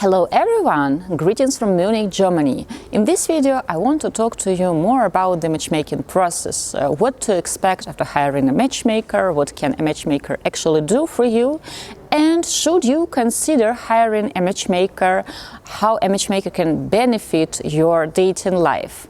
Hello everyone! Greetings from Munich, Germany. In this video I want to talk to you more about the matchmaking process, what to expect after hiring a matchmaker, what can a matchmaker actually do for you, and should you consider hiring a matchmaker, how a matchmaker can benefit your dating life.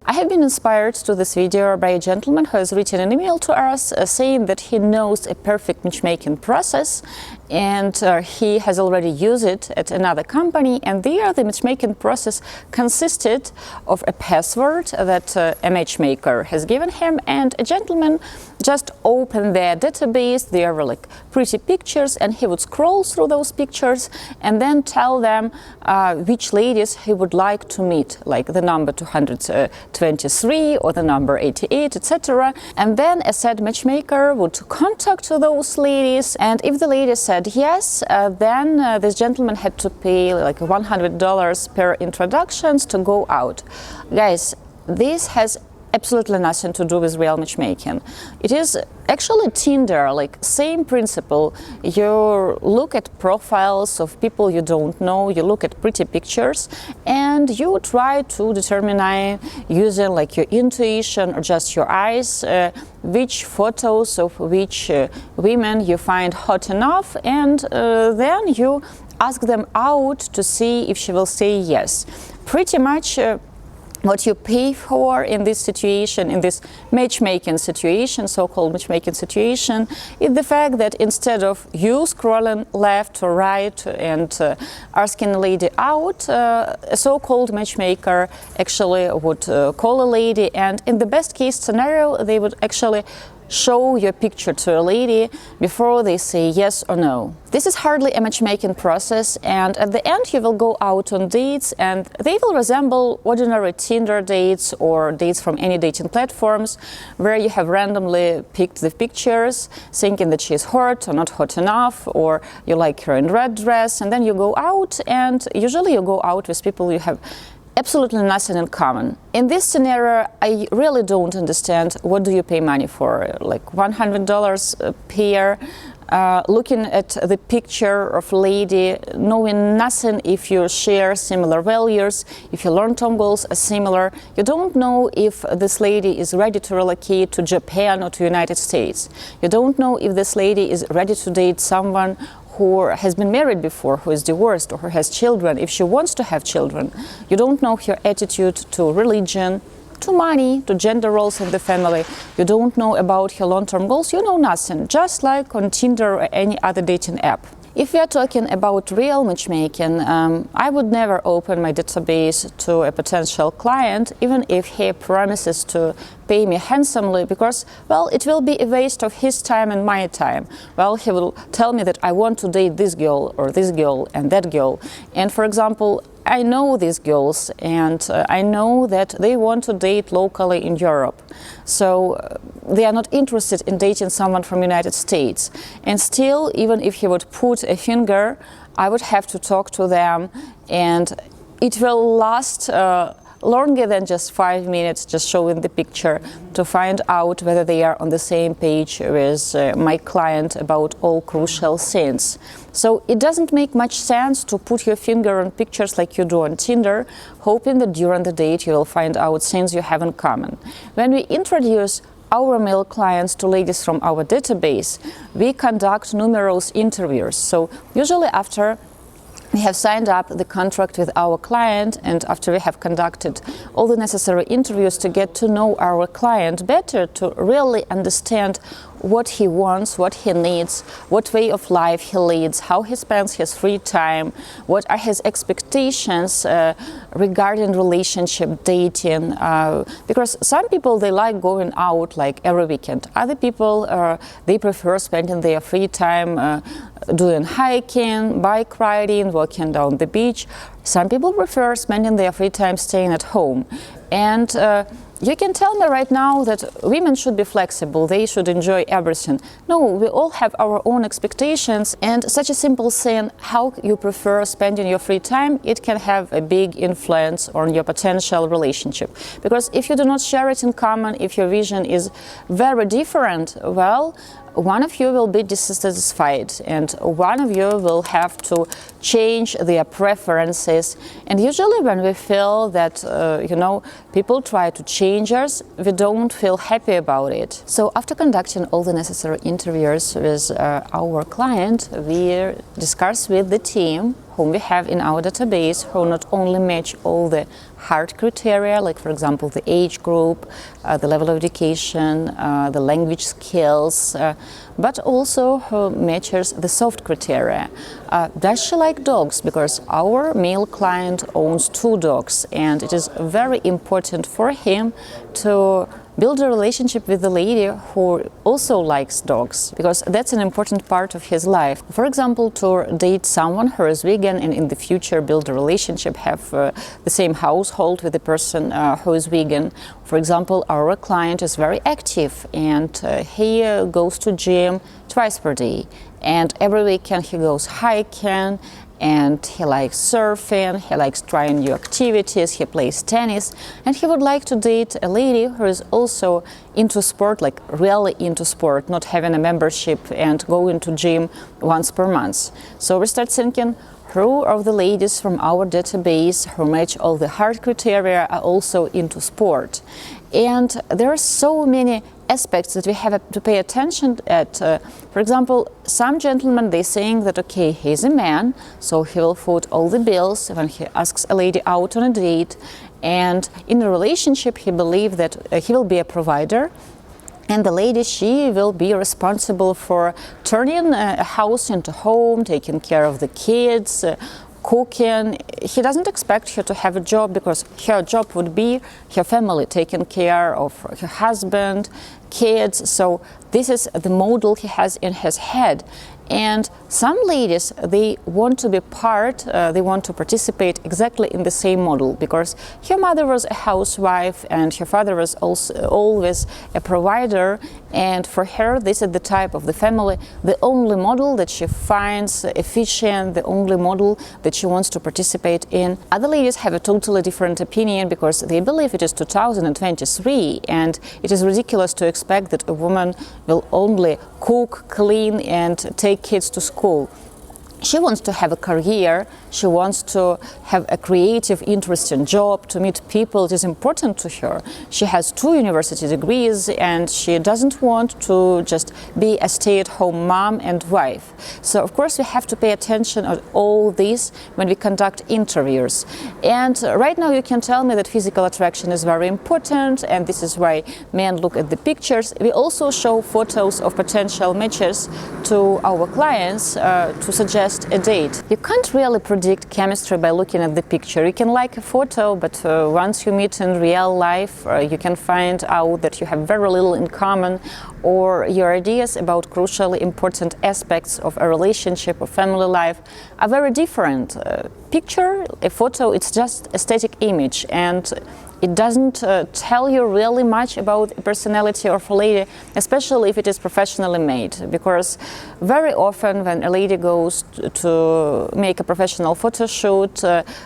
I have been inspired to this video by a gentleman who has written an email to us saying that he knows a perfect matchmaking process and he has already used it at another company, and there the matchmaking process consisted of a password that a matchmaker has given him, and a gentleman just opened their database. There were like pretty pictures, and he would scroll through those pictures and then tell them which ladies he would like to meet, like the number 223 or the number 88, etc. And then a said matchmaker would contact those ladies, and if the lady said yes, then this gentleman had to pay like $100 per introductions to go out. Guys, this has absolutely nothing to do with real matchmaking. It is actually Tinder, like same principle. You look at profiles of people you don't know, you look at pretty pictures, and you try to determine using like your intuition or just your eyes which photos of which women you find hot enough, and then you ask them out to see if she will say yes. Pretty much what you pay for in this situation, in this matchmaking situation, so-called matchmaking situation, is the fact that instead of you scrolling left or right and asking a lady out, a so-called matchmaker actually would call a lady, and in the best case scenario they would actually show your picture to a lady before they say yes or no. This is hardly a matchmaking process, and at the end you will go out on dates, and they will resemble ordinary Tinder dates or dates from any dating platforms where you have randomly picked the pictures thinking that she's hot or not hot enough, or you like her in red dress, and then you go out, and usually you go out with people you have absolutely nothing in common. In this scenario, I really don't understand what do you pay money for, like $100 per looking at the picture of a lady, knowing nothing if you share similar values, if your long-term goals are similar. You don't know if this lady is ready to relocate to Japan or to United States. You don't know if this lady is ready to date someone who has been married before, who is divorced, or who has children, if she wants to have children. You don't know her attitude to religion, to money, to gender roles in the family. You don't know about her long-term goals. You know nothing, just like on Tinder or any other dating app. If we are talking about real matchmaking, I would never open my database to a potential client, even if he promises to pay me handsomely, because, well, it will be a waste of his time and my time. Well, he will tell me that I want to date this girl or this girl and that girl. And for example, I know these girls, and I know that they want to date locally in Europe. So they are not interested in dating someone from United States. And still, even if he would put a finger, I would have to talk to them, and it will last longer than just 5 minutes, just showing the picture, to find out whether they are on the same page with my client about all crucial things. So it doesn't make much sense to put your finger on pictures like you do on Tinder, hoping that during the date you will find out things you have in common. When we introduce our male clients to ladies from our database, we conduct numerous interviews. So usually after we have signed up the contract with our client, and after we have conducted all the necessary interviews to get to know our client better, to really understand what he wants, what he needs, what way of life he leads, how he spends his free time, what are his expectations regarding relationship, dating, because some people, they like going out like every weekend. Other people, they prefer spending their free time doing hiking, bike riding, walking down the beach. Some people prefer spending their free time staying at home. And you can tell me right now that women should be flexible, they should enjoy everything. No, we all have our own expectations, and such a simple thing, how you prefer spending your free time, it can have a big influence on your potential relationship. Because if you do not share it in common, if your vision is very different, well, one of you will be dissatisfied and one of you will have to change their preferences. And usually when we feel that, people try to change us, we don't feel happy about it. So after conducting all the necessary interviews with our client, we discuss with the team whom we have in our database, who not only match all the hard criteria, like for example the age group, the level of education, the language skills, but also who matches the soft criteria. Does she like dogs? Because our male client owns 2 dogs, and it is very important for him to build a relationship with the lady who also likes dogs, because that's an important part of his life. For example, to date someone who is vegan and in the future build a relationship, have the same household with the person who is vegan. For example, our client is very active and he goes to gym twice per day, and every weekend he goes hiking, and he likes surfing, he likes trying new activities, he plays tennis, and he would like to date a lady who is also into sport, like really into sport, not having a membership and going to gym once per month. So we start thinking, who of the ladies from our database who match all the hard criteria are also into sport? And there are so many aspects that we have to pay attention at. For example, some gentlemen, they saying that, okay, he's a man, so he will foot all the bills when he asks a lady out on a date. And in a relationship, he believes that he will be a provider, and the lady, she will be responsible for turning a house into home, taking care of the kids, cooking. He doesn't expect her to have a job, because her job would be her family, taking care of her husband, kids. So this is the model he has in his head. And some ladies, they want to be they want to participate exactly in the same model, because her mother was a housewife and her father was also always a provider, and for her this is the type of the family, the only model that she finds efficient, the only model that she wants to participate in. Other ladies have a totally different opinion, because they believe it is 2023 and it is ridiculous to expect that a woman will only cook, clean and take kids to school. She wants to have a career, she wants to have a creative, interesting job, to meet people. It is important to her. She has 2 university degrees and she doesn't want to just be a stay-at-home mom and wife. So of course we have to pay attention to all this when we conduct interviews. And right now you can tell me that physical attraction is very important, and this is why men look at the pictures. We also show photos of potential matches to our clients to suggest a date. You can't really predict chemistry by looking at the picture. You can like a photo, but once you meet in real life, you can find out that you have very little in common, or your ideas about crucially important aspects of a relationship or family life are very different. Picture, a photo, it's just a static image, and it doesn't tell you really much about the personality of a lady, especially if it is professionally made, because very often when a lady goes to make a professional photo shoot,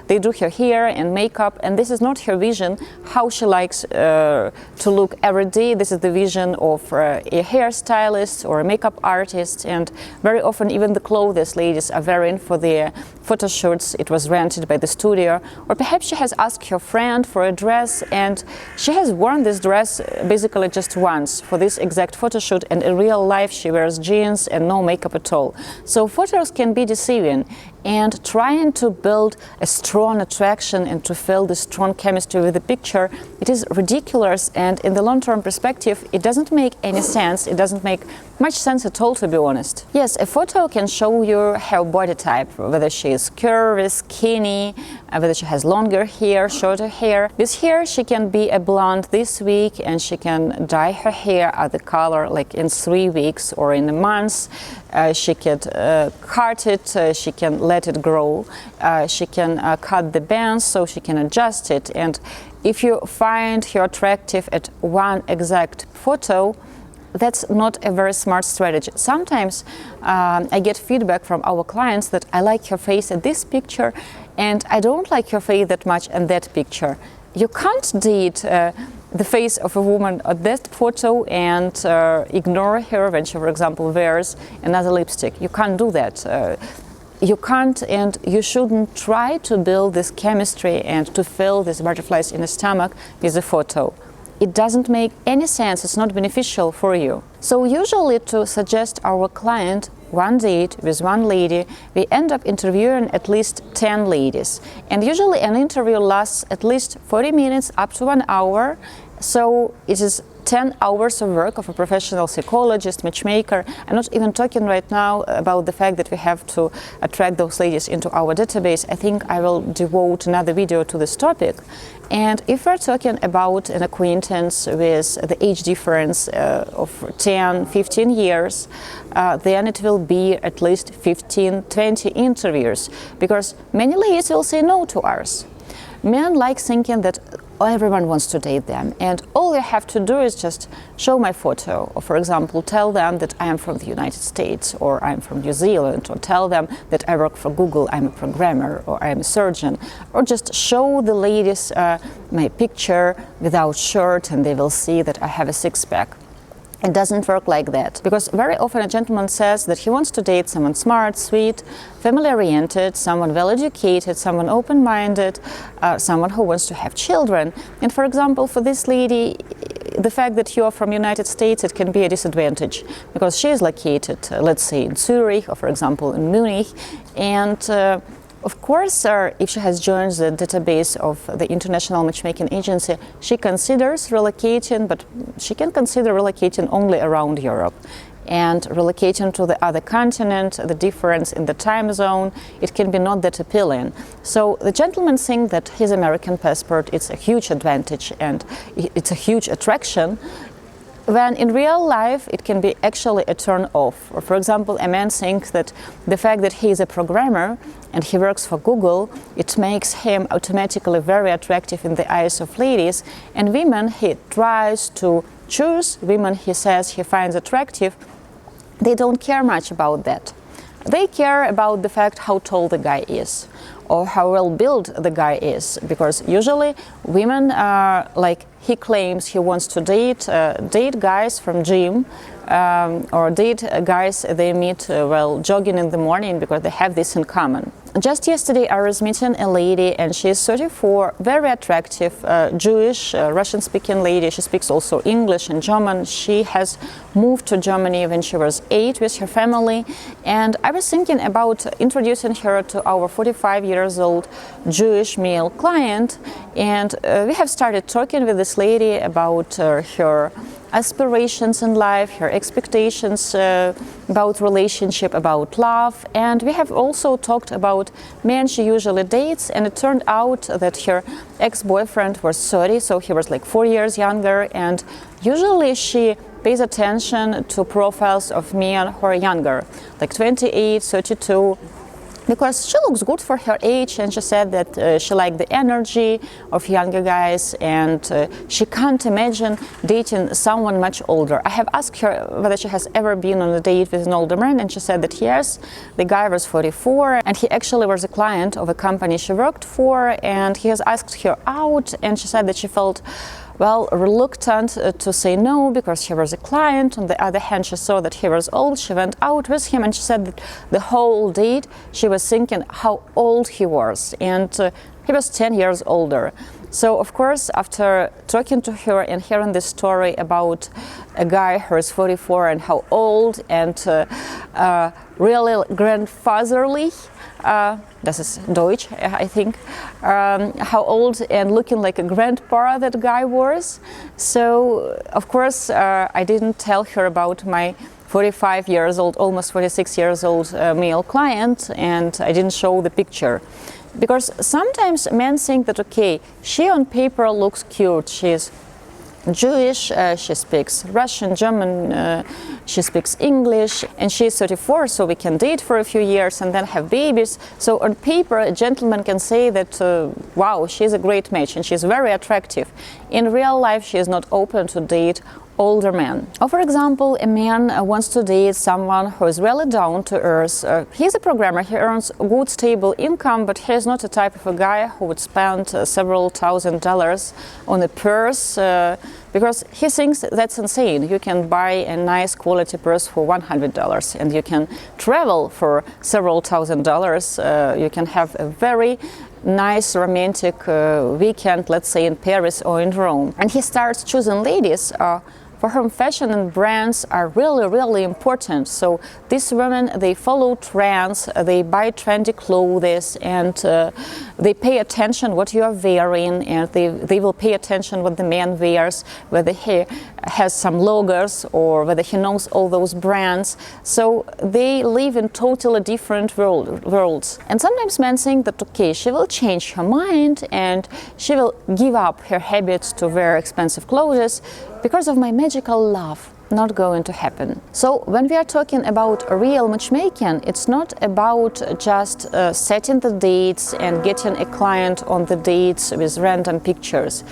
they do her hair and makeup, and this is not her vision how she likes to look every day. This is the vision of a hairstylist or a makeup artist, and very often even the clothes ladies are wearing for their photo shoots, it was rented by the studio, or perhaps she has asked her friend for a dress and she has worn this dress basically just once for this exact photo shoot, and in real life she wears jeans and no makeup at all. So photos can be deceiving, and trying to build a strong attraction and to feel the strong chemistry with the picture, it is ridiculous, and in the long-term perspective it doesn't make any sense. It doesn't make much sense at all, to be honest. Yes, a photo can show you her body type, whether she is curvy, skinny, whether she has longer hair, shorter hair. With hair she can be a blonde this week and she can dye her hair other color like in 3 weeks or in a month. She can cut it, she can let it grow, she can cut the bands so she can adjust it. And if you find her attractive at one exact photo, that's not a very smart strategy. Sometimes I get feedback from our clients that I like her face in this picture and I don't like her face that much in that picture. You can't date the face of a woman at that photo and ignore her when she, for example, wears another lipstick. You can't do that. You can't and you shouldn't try to build this chemistry and to fill these butterflies in the stomach with a photo. It doesn't make any sense, it's not beneficial for you. So usually to suggest our client one date with one lady, we end up interviewing at least 10 ladies. And usually an interview lasts at least 40 minutes up to 1 hour. So it is 10 hours of work of a professional psychologist, matchmaker. I'm not even talking right now about the fact that we have to attract those ladies into our database. I think I will devote another video to this topic. And if we're talking about an acquaintance with the age difference of 10, 15 years, then it will be at least 15, 20 interviews, because many ladies will say no to ours. Men like thinking that everyone wants to date them, and all you have to do is just show my photo, or for example tell them that I am from the United States or I'm from New Zealand, or tell them that I work for Google, I'm a programmer, or I'm a surgeon, or just show the ladies my picture without shirt and they will see that I have a six-pack. It doesn't work like that, because very often a gentleman says that he wants to date someone smart, sweet, family-oriented, someone well-educated, someone open-minded, someone who wants to have children. And for example, for this lady, the fact that you are from United States, it can be a disadvantage, because she is located, let's say, in Zurich, or for example in Munich, and of course, if she has joined the database of the International Matchmaking Agency, she considers relocating, but she can consider relocating only around Europe. And relocating to the other continent, the difference in the time zone, it can be not that appealing. So the gentleman thinks that his American passport is a huge advantage and it's a huge attraction, when in real life it can be actually a turn off. Or for example, a man thinks that the fact that he is a programmer and he works for Google, it makes him automatically very attractive in the eyes of ladies, and women he tries to choose, women he says he finds attractive, they don't care much about that. They care about the fact how tall the guy is or how well built the guy is, because usually women are like, he claims he wants to date guys from gym or date guys they meet while jogging in the morning, because they have this in common. Just yesterday I was meeting a lady, and she is 34, very attractive, Jewish, Russian-speaking lady. She speaks also English and German. She has moved to Germany when she was 8 with her family, and I was thinking about introducing her to our 45-year-old Jewish male client, and we have started talking with this lady about her aspirations in life, her expectations about relationship, about love, and we have also talked about men she usually dates, and it turned out that her ex-boyfriend was 30, so he was like 4 years younger, and usually she pays attention to profiles of men who are younger, like 28, 32, because she looks good for her age, and she said that she liked the energy of younger guys, and she can't imagine dating someone much older. I have asked her whether she has ever been on a date with an older man, and she said that yes, the guy was 44, and he actually was a client of a company she worked for, and he has asked her out, and she said that she felt reluctant to say no because he was a client. On the other hand, she saw that he was old. She went out with him, and she said that the whole date she was thinking how old he was, and he was 10 years older. So of course, after talking to her and hearing this story about a guy who is 44 and how old and really grandfatherly, das ist Deutsch, I think, how old and looking like a grandpa that guy was. So of course I didn't tell her about my 45 years old, almost 46 years old male client, and I didn't show the picture. Because sometimes men think that, okay, she on paper looks cute, she's Jewish, she speaks Russian, German, she speaks English, and she's 34, so we can date for a few years and then have babies. So on paper, a gentleman can say that, wow, she's a great match and she's very attractive. In real life, she is not open to date older men. Or for example, a man wants to date someone who is really down to earth. He's a programmer, he earns good stable income, but he's not the type of a guy who would spend several $1,000s on a purse because he thinks that's insane. You can buy a nice quality purse for $100 and you can travel for several $1,000s. You can have a very nice romantic weekend, let's say in Paris or in Rome. And he starts choosing ladies for whom fashion and brands are really important. So these women, they follow trends, they buy trendy clothes, and they pay attention what you are wearing, and they will pay attention what the man wears, whether he has some logos or whether he knows all those brands. So they live in totally different worlds. And sometimes men think that, okay, she will change her mind and she will give up her habits to wear expensive clothes because of my magical love. Not going to happen. So when we are talking about real matchmaking, it's not about just setting the dates and getting a client on the dates with random pictures.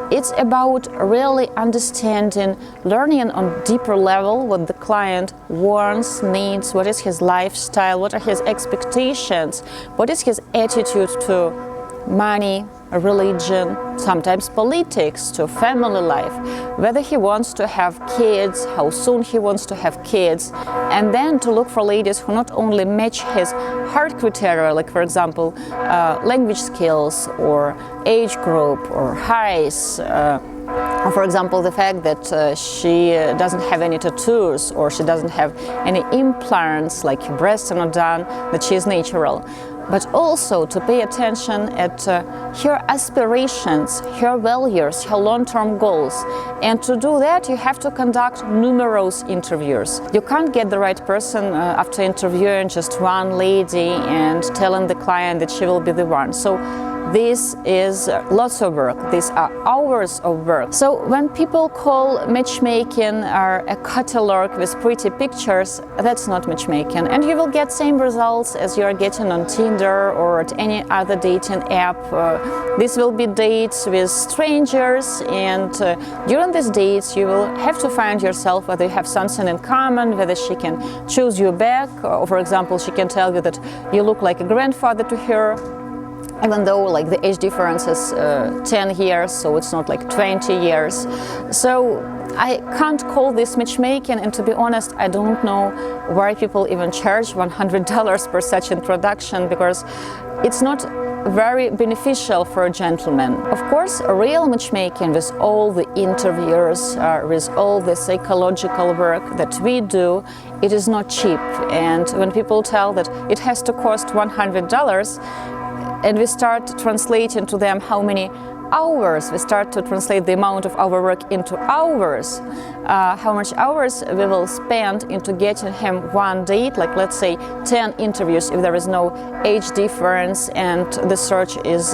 It's about really understanding, learning on deeper level what the client wants, needs, what is his lifestyle, what are his expectations, what is his attitude to money, religion, sometimes politics, to family life, whether he wants to have kids, how soon he wants to have kids, and then to look for ladies who not only match his hard criteria, like for example language skills or age group or height, or for example the fact that she doesn't have any tattoos or she doesn't have any implants, like her breasts are not done, that she is natural. But also to pay attention at her aspirations, her values, her long-term goals. And to do that, you have to conduct numerous interviews. You can't get the right person after interviewing just one lady and telling the client that she will be the one. So this is lots of work. These are hours of work. So when people call matchmaking a catalog with pretty pictures, that's not matchmaking. And you will get same results as you are getting on Tinder or at any other dating app. This will be dates with strangers, and during these dates you will have to find yourself whether you have something in common, whether she can choose you back, or for example she can tell you that you look like a grandfather to her, even though like the age difference is 10 years, so it's not like 20 years. So I can't call this matchmaking, and to be honest, I don't know why people even charge $100 per such introduction, because it's not very beneficial for a gentleman. Of course, real matchmaking with all the interviews, with all the psychological work that we do, it is not cheap. And when people tell that it has to cost $100, and we start translating to them how many hours, we start to translate the amount of our work into hours, how much hours we will spend into getting him one date, like let's say 10 interviews if there is no age difference and the search is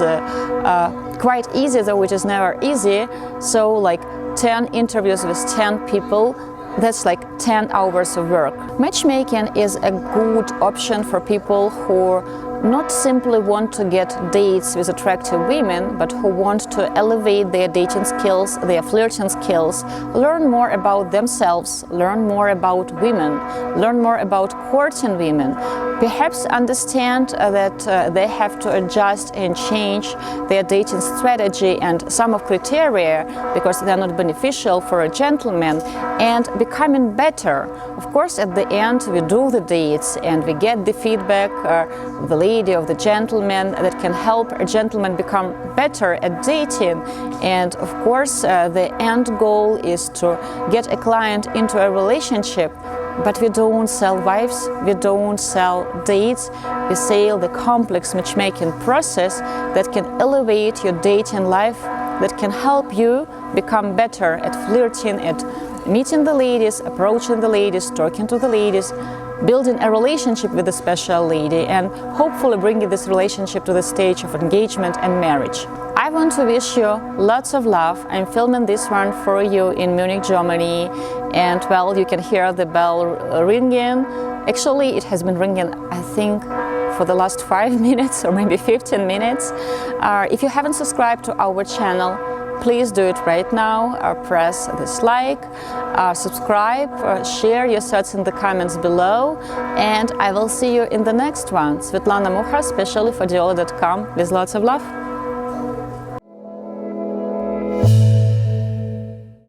quite easy, though it is never easy. So like 10 interviews with 10 people, that's like 10 hours of work. Matchmaking is a good option for people who not simply want to get dates with attractive women, but who want to elevate their dating skills, their flirting skills, learn more about themselves, learn more about women, learn more about courting women, perhaps understand that they have to adjust and change their dating strategy and some of criteria because they're not beneficial for a gentleman, and becoming better. Of course, at the end we do the dates and we get the feedback, the lady of the gentleman, that can help a gentleman become better at dating. And of course the end goal is to get a client into a relationship. But we don't sell wives, we don't sell dates, we sell the complex matchmaking process that can elevate your dating life, that can help you become better at flirting, at meeting the ladies, approaching the ladies, talking to the ladies, building a relationship with a special lady, and hopefully bringing this relationship to the stage of engagement and marriage. I want to wish you lots of love. I'm filming this one for you in Munich, Germany, and well, you can hear the bell ringing. Actually, it has been ringing, I think, for the last 5 minutes or maybe 15 minutes. If you haven't subscribed to our channel, please do it right now. Press this like, subscribe, share your thoughts in the comments below, and I will see you in the next one. Svetlana Mucha, especially for Diolli.com, with lots of love.